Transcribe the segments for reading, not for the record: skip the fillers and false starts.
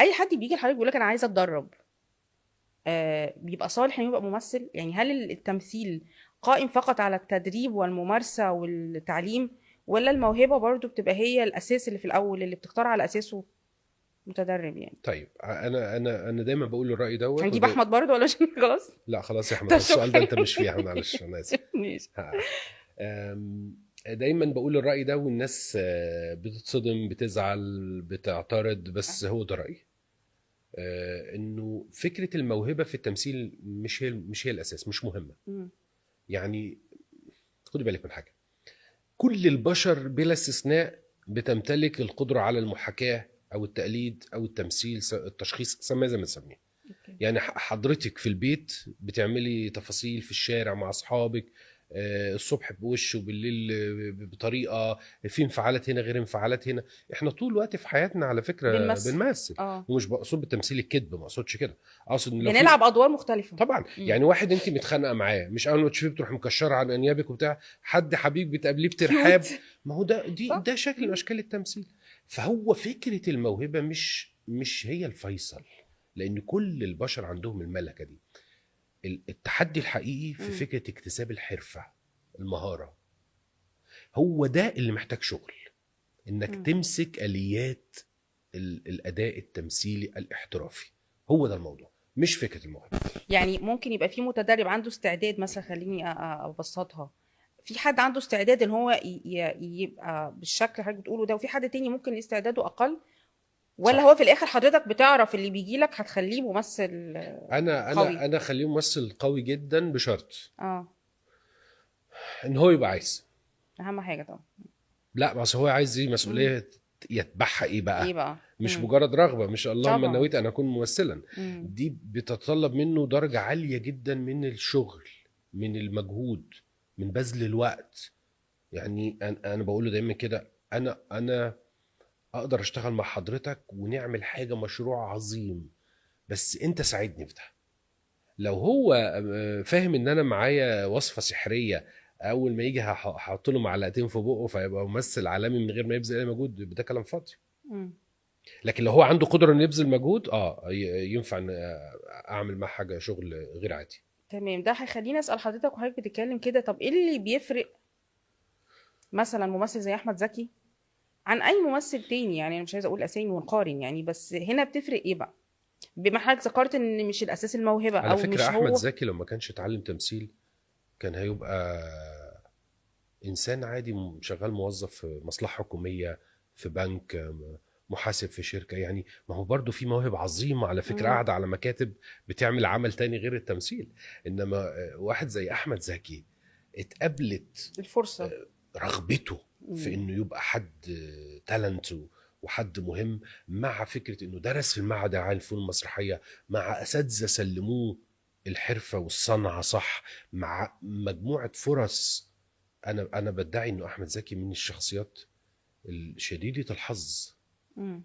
اي حد بيجي لحضرتك بيقول لك انا عايز اتدرب، بيبقى صالح انه يبقى ممثل؟ يعني هل التمثيل قائم فقط على التدريب والممارسة والتعليم، ولا الموهبة برضو بتبقى هي الاساس اللي في الاول اللي بتختار على اساسه متدرب يعني؟ طيب انا دايما بقول الراي دوت هنجيب احمد برضو ولا عشان خلاص؟ لا خلاص يا احمد، طب السؤال ده شكرا. انت مش فيها، معلش انا اسف. ماشي. دايما بقول الرأي ده والناس بتتصدم، بتزعل، بتعترض، بس هو ده رأيي. انه فكرة الموهبة في التمثيل مش هي الأساس، مش مهمة. مم. يعني خدي بالك من حاجة، كل البشر بلا استثناء بتمتلك القدرة على المحاكاة أو التقليد أو التمثيل، التشخيص، سميه زي ما تسميه. اوكي. يعني حضرتك في البيت بتعملي تفاصيل في الشارع مع اصحابك، الصبح بوش وبالليل بطريقه، في انفعالات هنا غير انفعالات هنا. احنا طول الوقت في حياتنا على فكره بنمثل. بنمثل. اه. ومش بقصد بالتمثيل الكذب، ما اقصدش كده، اقصد ان لو في بنلعب ادوار مختلفة. طبعا مم. يعني واحد انت متخانقه معاه، مش اول ما تشوفيه بتروح مكشره عن انيابك وبتاع، حد حبيب بتقابليه كيوت. بترحاب. ما هو صح. ده شكل من مم. اشكال التمثيل. فهو فكره الموهبه مش هي الفيصل، لان كل البشر عندهم الملكه دي. التحدي الحقيقي في مم. فكرة اكتساب الحرفة، المهارة، هو ده اللي محتاج شغل. انك مم. تمسك اليات الاداء التمثيلي الاحترافي، هو ده الموضوع، مش فكرة الموهبة. يعني ممكن يبقى في متدرب عنده استعداد، مثلا خليني ابسطها، في حد عنده استعداد ان هو يبقى بالشكل اللي حضرتك بتقوله ده، وفي حد تاني ممكن استعداده اقل، ولا هو صح. في الاخر حضرتك بتعرف اللي بيجي لك هتخليه ممثل انا قوي؟ انا انا خليه ممثل قوي جدا بشرط اه. ان هو يبقى عايز. اهم حاجه طبعا. لا بس هو عايز ايه مم. مسؤولية يتبعها ايه ايه بقى؟ بقى؟ مش مم. مجرد رغبة، مش اللهم طبعا. نويت ان اكون ممثلا. مم. دي بتتطلب منه درجة عالية جدا من الشغل، من المجهود، من بذل الوقت. يعني انا بقول له دايما كده، انا اقدر اشتغل مع حضرتك ونعمل حاجة، مشروع عظيم، بس انت ساعدني في ده. لو هو فاهم ان انا معايا وصفة سحرية، اول ما يجي هحط له معلقتين في بقه فيبقى ممثل عالمي من غير ما يبذل اي مجهود، ده كلام فاضي. مم. لكن لو هو عنده قدرة انه يبذل مجهود، ينفع ان اعمل معاه حاجة، شغل غير عادي. تمام. ده هيخليني اسال حضرتك وحضرتك بتتكلم كده، طب ايه اللي بيفرق مثلا ممثل زي احمد زكي عن اي ممثل تاني؟ يعني انا مش عايزه اقول اسامي ونقارن يعني، بس هنا بتفرق ايه بقى؟ بما حضرتك ذكرت ان مش الاساس الموهبه على او فكرة مش احمد هو. زكي لو ما كانش اتعلم تمثيل كان هيبقى انسان عادي، شغال موظف في مصلحة حكومية، في بنك، محاسب في شركة. يعني ما هو برضو في مواهب عظيمة على فكرة مم. قاعدة على مكاتب بتعمل عمل تاني غير التمثيل. انما واحد زي احمد زكي اتقابلت الفرصه. رغبته في مم. انه يبقى حد تالنت وحد مهم، مع فكرة انه درس في المعهد العالي للفنون المسرحية، مع اساتذة سلموه الحرفة والصنعة صح، مع مجموعة فرص. انا بدعي انه احمد زكي من الشخصيات شديدة الحظ. مم.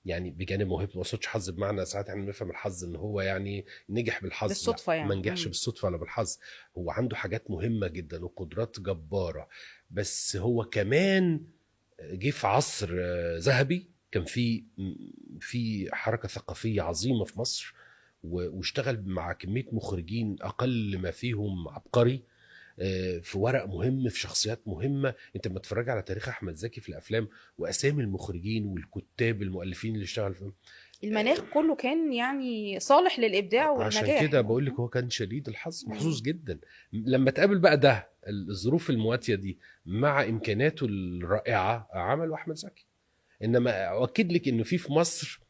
يعني بجانب موهبته، ما اقصدش حظ بمعنى ساعات احنا بنفهم الحظ ان هو يعني نجح بالحظ، لا، بالصدفه ما يعني. نجحش مم. بالصدفه ولا بالحظ. هو عنده حاجات مهمه جدا وقدرات جباره، بس هو كمان جه في عصر ذهبي، كان في حركه ثقافيه عظيمه في مصر، واشتغل مع كميه مخرجين اقل ما فيهم عبقري، في ورق مهم، في شخصيات مهمه. انت لما تتفرج على تاريخ احمد زكي في الافلام واسامي المخرجين والكتاب المؤلفين اللي اشتغل فيهم، المناخ كله كان يعني صالح للابداع عشان والنجاح كده يعني. بقول لك هو كان شديد الحظ، مم. محظوظ جدا. لما تقابل بقى ده الظروف المواتيه دي مع امكاناته الرائعه، عمله احمد زكي. انما اؤكد لك انه في مصر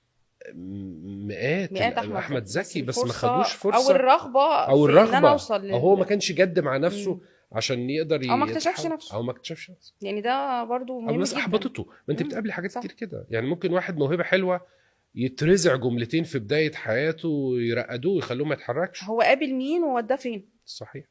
مئات مئات احمد احمد زكي، بس زكي، بس ما الفرصه خدوش او فرصه، الرغبه او في ان انا الرغبه، اوصل او هو ما لل. كانش جد مع نفسه مم. عشان يقدر او ما اكتشفش يتحول، نفسه. او ما اكتشفش نفسه، يعني ده برضو او مهم الناس جدا. احبطته. ما انت مم. بتقابلي حاجات كتير صح. كده. يعني ممكن واحد موهبه حلوه يترزع جملتين في بدايه حياته يرقدوه ويخلوه ما يتحركش. هو قابل مين ووداه فين؟ صحيح.